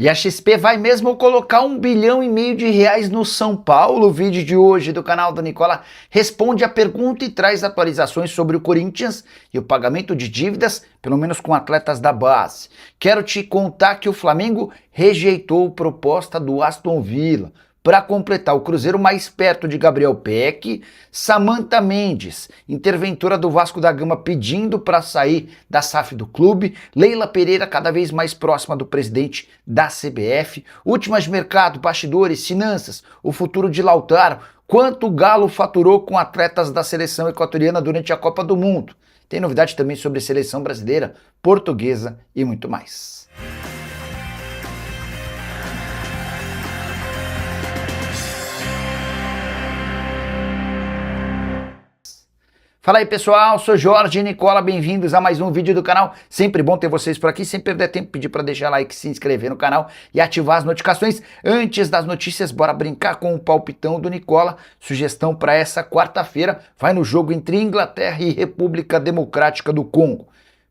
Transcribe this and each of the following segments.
E a XP vai mesmo colocar R$ 1,5 bilhão no São Paulo? O vídeo de hoje do canal da Nicola responde a pergunta e traz atualizações sobre o Corinthians e o pagamento de dívidas, pelo menos com atletas da base. Quero te contar que o Flamengo rejeitou proposta do Aston Villa. Para completar, o Cruzeiro mais perto de Gabriel Peck, Samantha Mendes, interventora do Vasco da Gama pedindo para sair da SAF do clube, Leila Pereira cada vez mais próxima do presidente da CBF, últimas de mercado, bastidores, finanças, o futuro de Lautaro, quanto o Galo faturou com atletas da seleção equatoriana durante a Copa do Mundo. Tem novidade também sobre seleção brasileira, portuguesa e muito mais. Fala aí pessoal, sou Jorge e Nicola, bem-vindos a mais um vídeo do canal. Sempre bom ter vocês por aqui, sem perder tempo, pedir para deixar like, se inscrever no canal e ativar as notificações. Antes das notícias, bora brincar com o palpitão do Nicola. Sugestão para essa quarta-feira, vai no jogo entre Inglaterra e República Democrática do Congo.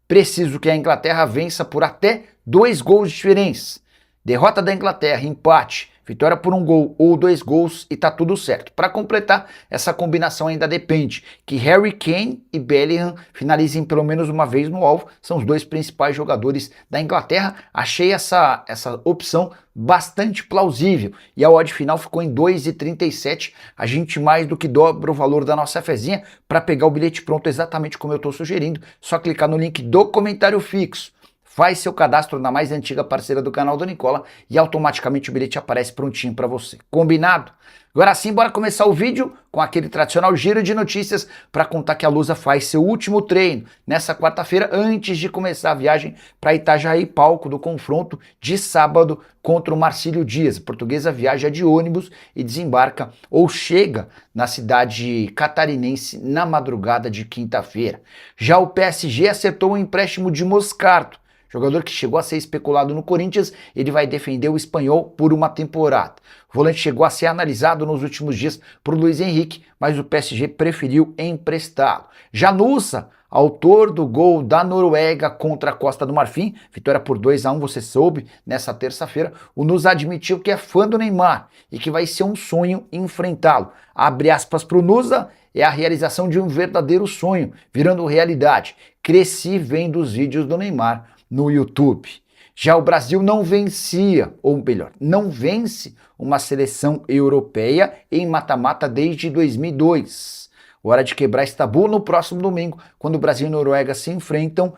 Preciso que a Inglaterra vença por até 2 gols de diferença. Derrota da Inglaterra, empate, vitória por 1 gol ou 2 gols e tá tudo certo. Para completar, essa combinação ainda depende que Harry Kane e Bellingham finalizem pelo menos uma vez no alvo. São os 2 principais jogadores da Inglaterra. Achei essa opção bastante plausível. E a odd final ficou em 2,37. A gente mais do que dobra o valor da nossa fezinha para pegar o bilhete pronto exatamente como eu estou sugerindo. Só clicar no link do comentário fixo. Faz seu cadastro na mais antiga parceira do canal do Nicola e automaticamente o bilhete aparece prontinho para você. Combinado? Agora sim, bora começar o vídeo com aquele tradicional giro de notícias para contar que a Lusa faz seu último treino nessa quarta-feira antes de começar a viagem para Itajaí, palco do confronto de sábado contra o Marcílio Dias. A portuguesa viaja de ônibus e desembarca ou chega na cidade catarinense na madrugada de quinta-feira. Já o PSG acertou um empréstimo de Moscardo. Jogador que chegou a ser especulado no Corinthians, ele vai defender o espanhol por uma temporada. O volante chegou a ser analisado nos últimos dias por Luiz Henrique, mas o PSG preferiu emprestá-lo. Já Nusa, autor do gol da Noruega contra a Costa do Marfim, vitória por 2-1, você soube, nessa terça-feira, o Nusa admitiu que é fã do Neymar e que vai ser um sonho enfrentá-lo. Abre aspas para o Nusa, é a realização de um verdadeiro sonho, virando realidade. Cresci vendo os vídeos do Neymar no YouTube. Já o Brasil não vencia, ou melhor, não vence uma seleção europeia em mata-mata desde 2002. Hora de quebrar esse tabu no próximo domingo, quando o Brasil e a Noruega se enfrentam.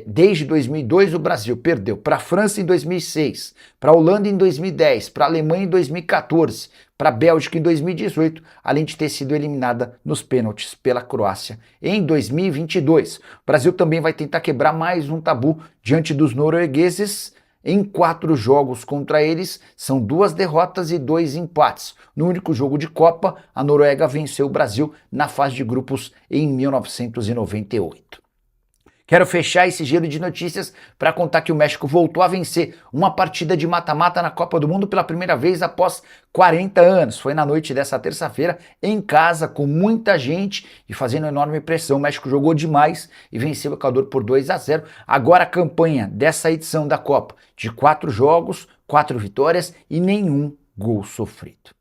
Desde 2002 o Brasil perdeu para a França em 2006, para a Holanda em 2010, para a Alemanha em 2014, para a Bélgica em 2018, além de ter sido eliminada nos pênaltis pela Croácia em 2022. O Brasil também vai tentar quebrar mais um tabu diante dos noruegueses. Em 4 jogos contra eles, são 2 derrotas e 2 empates. No único jogo de Copa, a Noruega venceu o Brasil na fase de grupos em 1998. Quero fechar esse giro de notícias para contar que o México voltou a vencer uma partida de mata-mata na Copa do Mundo pela primeira vez após 40 anos. Foi na noite dessa terça-feira, em casa, com muita gente e fazendo enorme pressão. O México jogou demais e venceu o Equador por 2-0. Agora a campanha dessa edição da Copa, de 4 jogos, 4 vitórias e nenhum gol sofrido.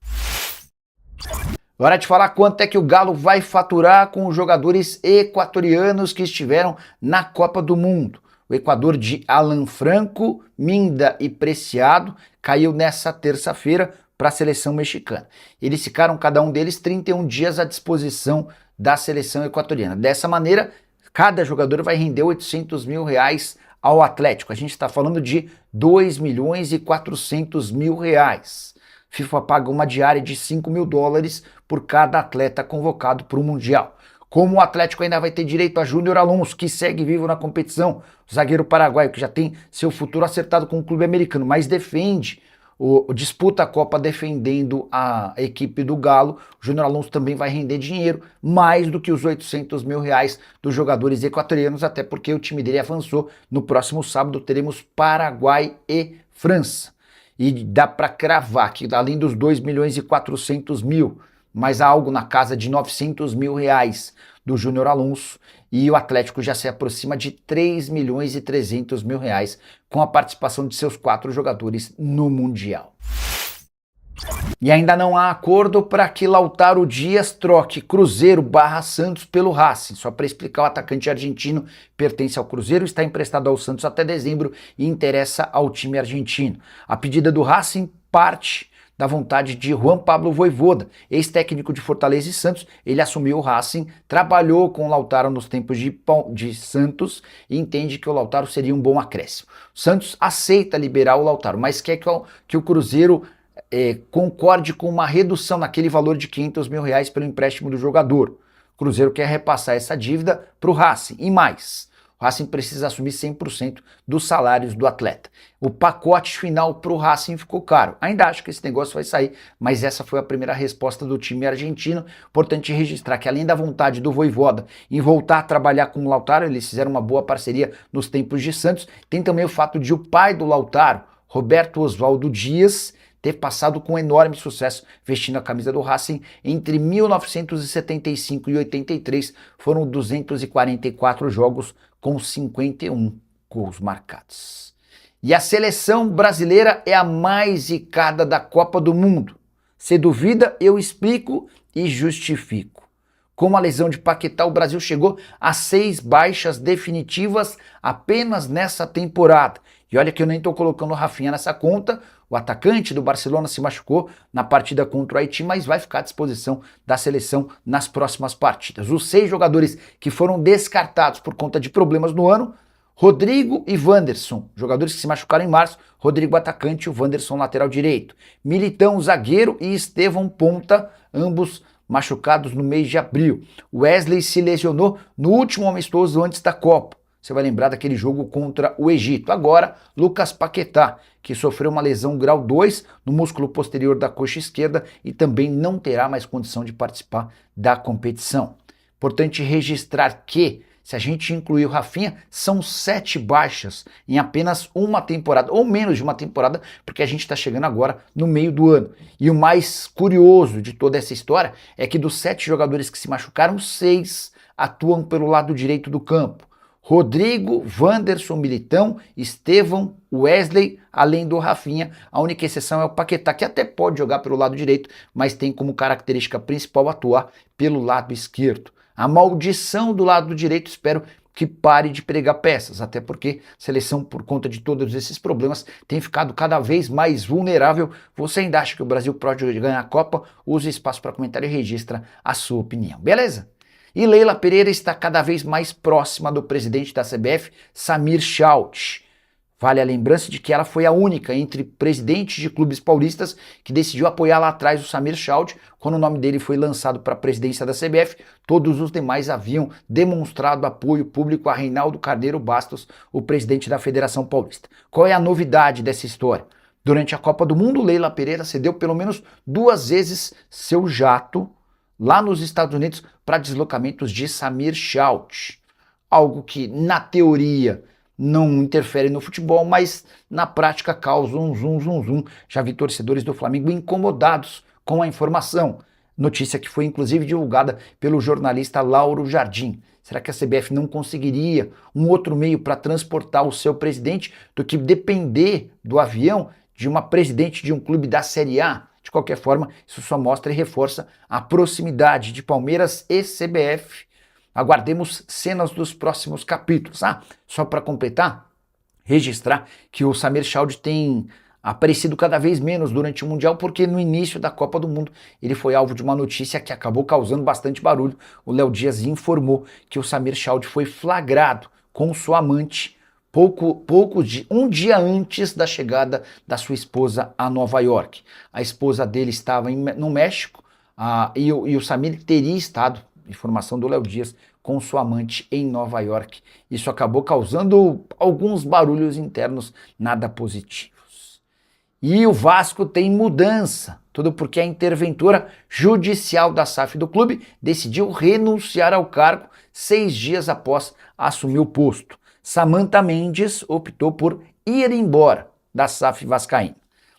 Hora de falar quanto é que o Galo vai faturar com os jogadores equatorianos que estiveram na Copa do Mundo. O Equador de Alan Franco, Minda e Preciado caiu nessa terça-feira para a seleção mexicana. Eles ficaram, cada um deles, 31 dias à disposição da seleção equatoriana. Dessa maneira, cada jogador vai render R$800 mil ao Atlético. A gente está falando de R$2.400.000. FIFA paga uma diária de $5 mil por cada atleta convocado para o Mundial. Como o Atlético ainda vai ter direito a Júnior Alonso, que segue vivo na competição, o zagueiro paraguaio que já tem seu futuro acertado com o clube americano, mas disputa a Copa defendendo a equipe do Galo, o Júnior Alonso também vai render dinheiro, mais do que os R$800 mil dos jogadores equatorianos, até porque o time dele avançou. No próximo sábado teremos Paraguai e França. E dá para cravar que além dos R$2.400.000, mas há algo na casa de R$900 mil do Júnior Alonso e o Atlético já se aproxima de 3 milhões e 300 mil reais com a participação de seus 4 jogadores no Mundial. E ainda não há acordo para que Lautaro Dias troque Cruzeiro/Santos pelo Racing. Só para explicar, o atacante argentino pertence ao Cruzeiro, está emprestado ao Santos até dezembro e interessa ao time argentino. A pedida do Racing parte da vontade de Juan Pablo Vojvoda, ex-técnico de Fortaleza e Santos. Ele assumiu o Racing, trabalhou com o Lautaro nos tempos de Santos e entende que o Lautaro seria um bom acréscimo. O Santos aceita liberar o Lautaro, mas quer que o Cruzeiro concorde com uma redução naquele valor de 500 mil reais pelo empréstimo do jogador. O Cruzeiro quer repassar essa dívida para o Racing e mais. O Racing precisa assumir 100% dos salários do atleta. O pacote final para o Racing ficou caro. Ainda acho que esse negócio vai sair, mas essa foi a primeira resposta do time argentino. Importante registrar que além da vontade do Vojvoda em voltar a trabalhar com o Lautaro, eles fizeram uma boa parceria nos tempos de Santos. Tem também o fato de o pai do Lautaro, Roberto Oswaldo Dias, ter passado com enorme sucesso vestindo a camisa do Racing. Entre 1975 e 83 foram 244 jogos com 51 gols marcados. E a seleção brasileira é a mais zicada da Copa do Mundo. Se duvida, eu explico e justifico. Com a lesão de Paquetá, o Brasil chegou a 6 baixas definitivas apenas nessa temporada. E olha que eu nem estou colocando o Rafinha nessa conta. O atacante do Barcelona se machucou na partida contra o Haiti, mas vai ficar à disposição da seleção nas próximas partidas. Os 6 jogadores que foram descartados por conta de problemas no ano: Rodrigo e Wanderson, jogadores que se machucaram em março. Rodrigo atacante e o Wanderson lateral direito. Militão zagueiro e Estevão ponta, ambos machucados no mês de abril. Wesley se lesionou no último amistoso antes da Copa. Você vai lembrar daquele jogo contra o Egito. Agora, Lucas Paquetá, que sofreu uma lesão grau 2 no músculo posterior da coxa esquerda e também não terá mais condição de participar da competição. Importante registrar que, se a gente incluir o Rafinha, são 7 baixas em apenas uma temporada, ou menos de uma temporada, porque a gente está chegando agora no meio do ano. E o mais curioso de toda essa história é que dos 7 jogadores que se machucaram, 6 atuam pelo lado direito do campo. Rodrigo, Wanderson, Militão, Estevão, Wesley, além do Rafinha. A única exceção é o Paquetá, que até pode jogar pelo lado direito, mas tem como característica principal atuar pelo lado esquerdo. A maldição do lado direito, espero que pare de pregar peças, até porque a seleção, por conta de todos esses problemas, tem ficado cada vez mais vulnerável. Você ainda acha que o Brasil pode ganhar a Copa? Use o espaço para comentário e registra a sua opinião, beleza? E Leila Pereira está cada vez mais próxima do presidente da CBF, Samir Schautti. Vale a lembrança de que ela foi a única entre presidentes de clubes paulistas que decidiu apoiar lá atrás o Samir Schautti. Quando o nome dele foi lançado para a presidência da CBF, todos os demais haviam demonstrado apoio público a Reinaldo Carneiro Bastos, o presidente da Federação Paulista. Qual é a novidade dessa história? Durante a Copa do Mundo, Leila Pereira cedeu pelo menos 2 vezes seu jato lá nos Estados Unidos para deslocamentos de Samir Schautti. Algo que, na teoria, não interfere no futebol, mas na prática causa um zum. Já vi torcedores do Flamengo incomodados com a informação. Notícia que foi inclusive divulgada pelo jornalista Lauro Jardim. Será que a CBF não conseguiria um outro meio para transportar o seu presidente do que depender do avião de uma presidente de um clube da Série A? De qualquer forma, isso só mostra e reforça a proximidade de Palmeiras e CBF. Aguardemos cenas dos próximos capítulos. Só para completar, registrar que o Samir Schautti tem aparecido cada vez menos durante o Mundial, porque no início da Copa do Mundo ele foi alvo de uma notícia que acabou causando bastante barulho. O Léo Dias informou que o Samir Schautti foi flagrado com sua amante um dia antes da chegada da sua esposa a Nova York. A esposa dele estava no México e o Samir teria estado, informação do Léo Dias, com sua amante em Nova York. Isso acabou causando alguns barulhos internos nada positivos. E o Vasco tem mudança, tudo porque a interventora judicial da SAF do clube decidiu renunciar ao cargo 6 dias após assumir o posto. Samantha Mendes optou por ir embora da SAF vascaína.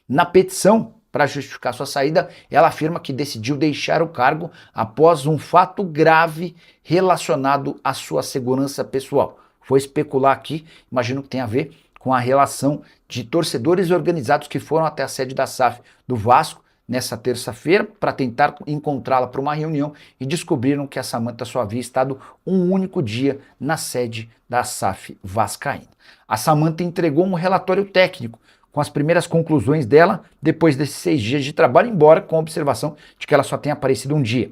Na petição, Para justificar sua saída, ela afirma que decidiu deixar o cargo após um fato grave relacionado à sua segurança pessoal. Vou especular aqui, imagino que tem a ver com a relação de torcedores organizados que foram até a sede da SAF do Vasco nessa terça-feira para tentar encontrá-la para uma reunião e descobriram que a Samantha só havia estado um único dia na sede da SAF vascaína. A Samantha entregou um relatório técnico com as primeiras conclusões dela depois desses 6 dias de trabalho, embora com a observação de que ela só tenha aparecido um dia.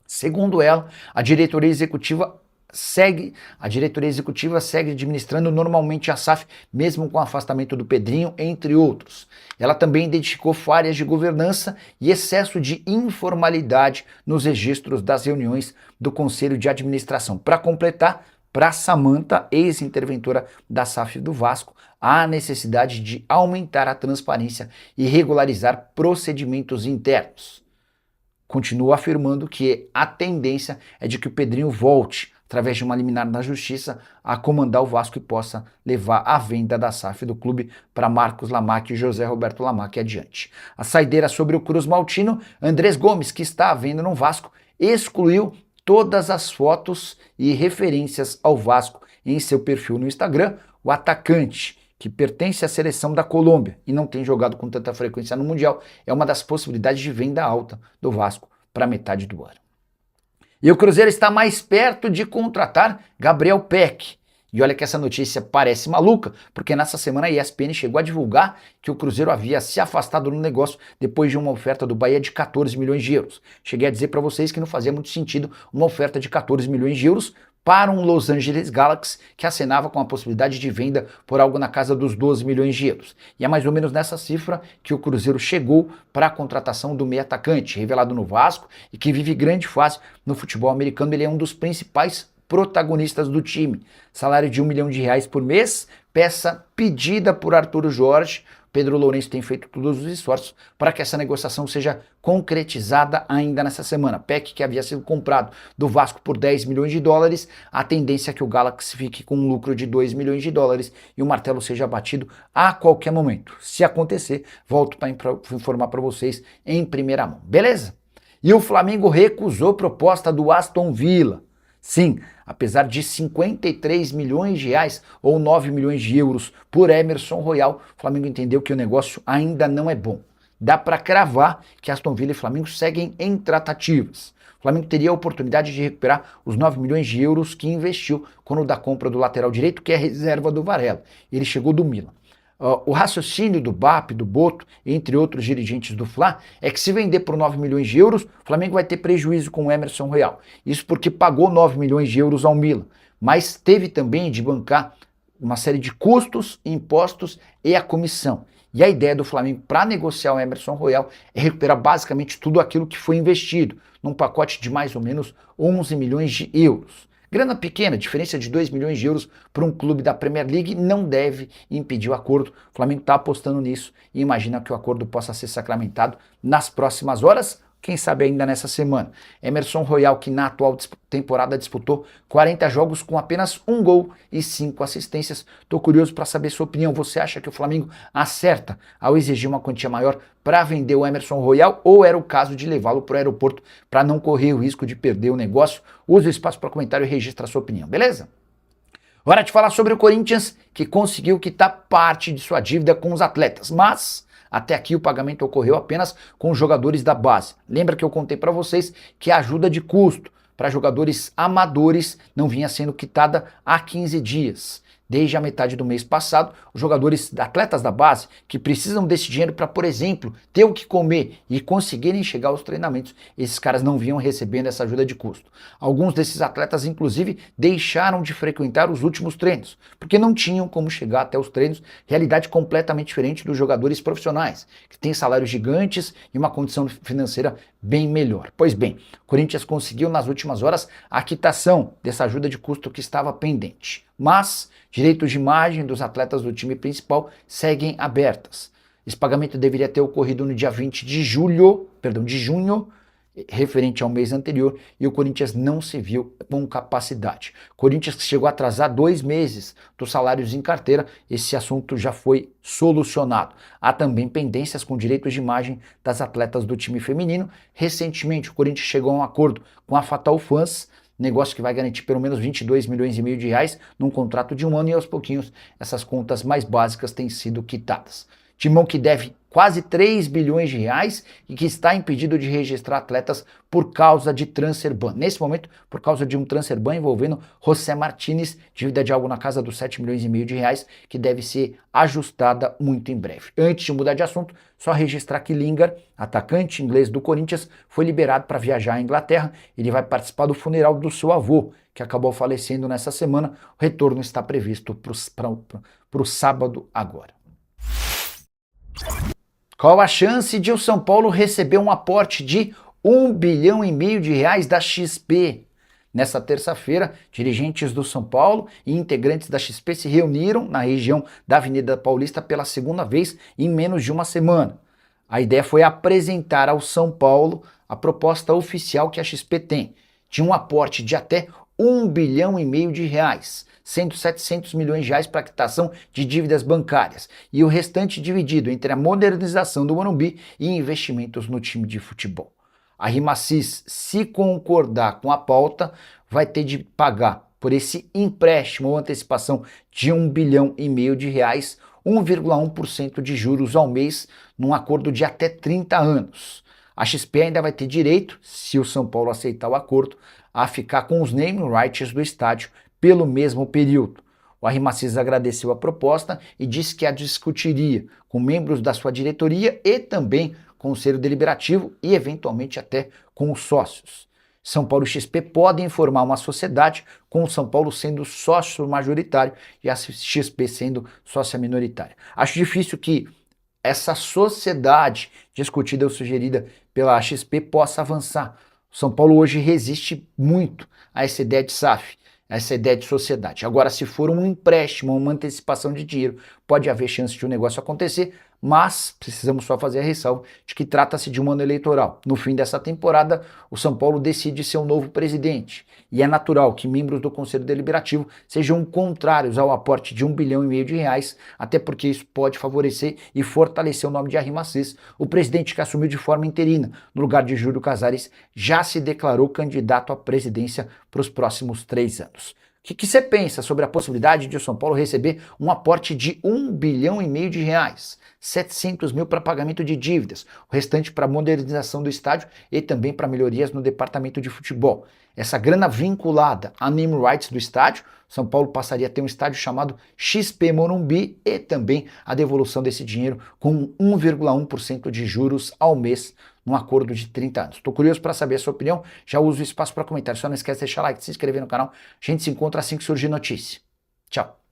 Segundo ela, a diretoria executiva segue administrando normalmente a SAF, mesmo com o afastamento do Pedrinho, entre outros. Ela também identificou falhas de governança e excesso de informalidade nos registros das reuniões do Conselho de Administração. Para completar, para Samantha, ex-interventora da SAF do Vasco, há necessidade de aumentar a transparência e regularizar procedimentos internos. Continua afirmando que a tendência é de que o Pedrinho volte, através de uma liminar na justiça, a comandar o Vasco e possa levar a venda da SAF do clube para Marcos Lamaque e José Roberto Lamaque adiante. A saideira sobre o Cruz Maltino, Andrés Gomes, que está à venda no Vasco, excluiu todas as fotos e referências ao Vasco em seu perfil no Instagram. O atacante, que pertence à seleção da Colômbia e não tem jogado com tanta frequência no Mundial, é uma das possibilidades de venda alta do Vasco para metade do ano. E o Cruzeiro está mais perto de contratar Gabriel Peck. E olha que essa notícia parece maluca, porque nessa semana a ESPN chegou a divulgar que o Cruzeiro havia se afastado do negócio depois de uma oferta do Bahia de 14 milhões de euros. Cheguei a dizer para vocês que não fazia muito sentido uma oferta de 14 milhões de euros para um Los Angeles Galaxy que acenava com a possibilidade de venda por algo na casa dos 12 milhões de euros. E é mais ou menos nessa cifra que o Cruzeiro chegou para a contratação do meio atacante, revelado no Vasco e que vive grande fase no futebol americano. Ele é um dos principais protagonistas do time. Salário de R$1 milhão por mês, peça pedida por Arthur Jorge. Pedro Lourenço tem feito todos os esforços para que essa negociação seja concretizada ainda nessa semana. Peck, que havia sido comprado do Vasco por 10 milhões de dólares, a tendência é que o Galaxy fique com um lucro de 2 milhões de dólares e o martelo seja batido a qualquer momento. Se acontecer, volto para informar para vocês em primeira mão. Beleza? E o Flamengo recusou proposta do Aston Villa. Sim, apesar de 53 milhões de reais ou 9 milhões de euros por Emerson Royal, o Flamengo entendeu que o negócio ainda não é bom. Dá para cravar que Aston Villa e Flamengo seguem em tratativas. O Flamengo teria a oportunidade de recuperar os 9 milhões de euros que investiu quando da compra do lateral direito, que é reserva do Varela. Ele chegou do Milan. O raciocínio do BAP, do Boto, entre outros dirigentes do Fla, é que se vender por 9 milhões de euros, o Flamengo vai ter prejuízo com o Emerson Royal. Isso porque pagou 9 milhões de euros ao Milan, mas teve também de bancar uma série de custos, impostos e a comissão. E a ideia do Flamengo para negociar o Emerson Royal é recuperar basicamente tudo aquilo que foi investido, num pacote de mais ou menos 11 milhões de euros. Grana pequena, diferença de 2 milhões de euros para um clube da Premier League não deve impedir o acordo. O Flamengo está apostando nisso e imagina que o acordo possa ser sacramentado nas próximas horas, quem sabe ainda nessa semana. Emerson Royal, que na atual temporada disputou 40 jogos com apenas 1 gol e 5 assistências. Estou curioso para saber sua opinião. Você acha que o Flamengo acerta ao exigir uma quantia maior para vender o Emerson Royal ou era o caso de levá-lo para o aeroporto para não correr o risco de perder o negócio? Use o espaço para comentário e registra a sua opinião, beleza? Hora de falar sobre o Corinthians, que conseguiu quitar parte de sua dívida com os atletas, mas até aqui o pagamento ocorreu apenas com os jogadores da base. Lembra que eu contei para vocês que a ajuda de custo para jogadores amadores não vinha sendo quitada há 15 dias. Desde a metade do mês passado, os jogadores, atletas da base, que precisam desse dinheiro para, por exemplo, ter o que comer e conseguirem chegar aos treinamentos, esses caras não vinham recebendo essa ajuda de custo. Alguns desses atletas, inclusive, deixaram de frequentar os últimos treinos, porque não tinham como chegar até os treinos, realidade completamente diferente dos jogadores profissionais, que têm salários gigantes e uma condição financeira bem melhor. Pois bem, o Corinthians conseguiu nas últimas horas a quitação dessa ajuda de custo que estava pendente, mas direitos de imagem dos atletas do time principal seguem abertas. Esse pagamento deveria ter ocorrido no dia 20 de junho, referente ao mês anterior e o Corinthians não se viu com capacidade. Corinthians chegou a atrasar 2 meses dos salários em carteira, esse assunto já foi solucionado. Há também pendências com direitos de imagem das atletas do time feminino. Recentemente o Corinthians chegou a um acordo com a Fatal Fans, negócio que vai garantir pelo menos 22 milhões e meio de reais num contrato de 1 ano e aos pouquinhos essas contas mais básicas têm sido quitadas. Timão que deve quase 3 bilhões de reais e que está impedido de registrar atletas por causa de transfer ban. Nesse momento, por causa de um transfer ban envolvendo José Martínez, dívida de algo na casa dos 7 milhões e meio de reais, que deve ser ajustada muito em breve. Antes de mudar de assunto, só registrar que Lingard, atacante inglês do Corinthians, foi liberado para viajar à Inglaterra. Ele vai participar do funeral do seu avô, que acabou falecendo nessa semana. O retorno está previsto para o sábado agora. Qual a chance de o São Paulo receber um aporte de 1,5 bilhão de reais da XP? Nessa terça-feira, dirigentes do São Paulo e integrantes da XP se reuniram na região da Avenida Paulista pela segunda vez em menos de uma semana. A ideia foi apresentar ao São Paulo a proposta oficial que a XP tem, de um aporte de até 1,5 bilhão de reais, sendo 700 milhões de reais para quitação de dívidas bancárias e o restante dividido entre a modernização do Morumbi e investimentos no time de futebol. A RIMACIS, se concordar com a pauta, vai ter de pagar por esse empréstimo ou antecipação de 1,5 bilhão de reais, 1,1% de juros ao mês, num acordo de até 30 anos. A XP ainda vai ter direito, se o São Paulo aceitar o acordo, a ficar com os naming rights do estádio pelo mesmo período. O RIMACIS agradeceu a proposta e disse que a discutiria com membros da sua diretoria e também com o Conselho Deliberativo e eventualmente até com os sócios. São Paulo e XP podem formar uma sociedade com o São Paulo sendo sócio majoritário e a XP sendo sócia minoritária. Acho difícil que essa sociedade discutida ou sugerida pela XP possa avançar. O São Paulo hoje resiste muito a essa ideia de SAF, a essa ideia de sociedade. Agora, se for um empréstimo, uma antecipação de dinheiro, pode haver chance de um negócio acontecer, mas precisamos só fazer a ressalva de que trata-se de um ano eleitoral. No fim dessa temporada, o São Paulo decide ser o novo presidente e é natural que membros do Conselho Deliberativo sejam contrários ao aporte de 1,5 bilhão de reais, até porque isso pode favorecer e fortalecer o nome de RIMACIS. O presidente, que assumiu de forma interina no lugar de Júlio Casares, já se declarou candidato à presidência para os próximos 3 anos. O que você pensa sobre a possibilidade de o São Paulo receber um aporte de 1,5 bilhão de reais? 700 mil para pagamento de dívidas, o restante para modernização do estádio e também para melhorias no departamento de futebol. Essa grana vinculada a name rights do estádio, São Paulo passaria a ter um estádio chamado XP Morumbi e também a devolução desse dinheiro com 1,1% de juros ao mês num acordo de 30 anos. Estou curioso para saber a sua opinião, já uso o espaço para comentário. Só não esquece de deixar like, se inscrever no canal. A gente se encontra assim que surgir notícia. Tchau!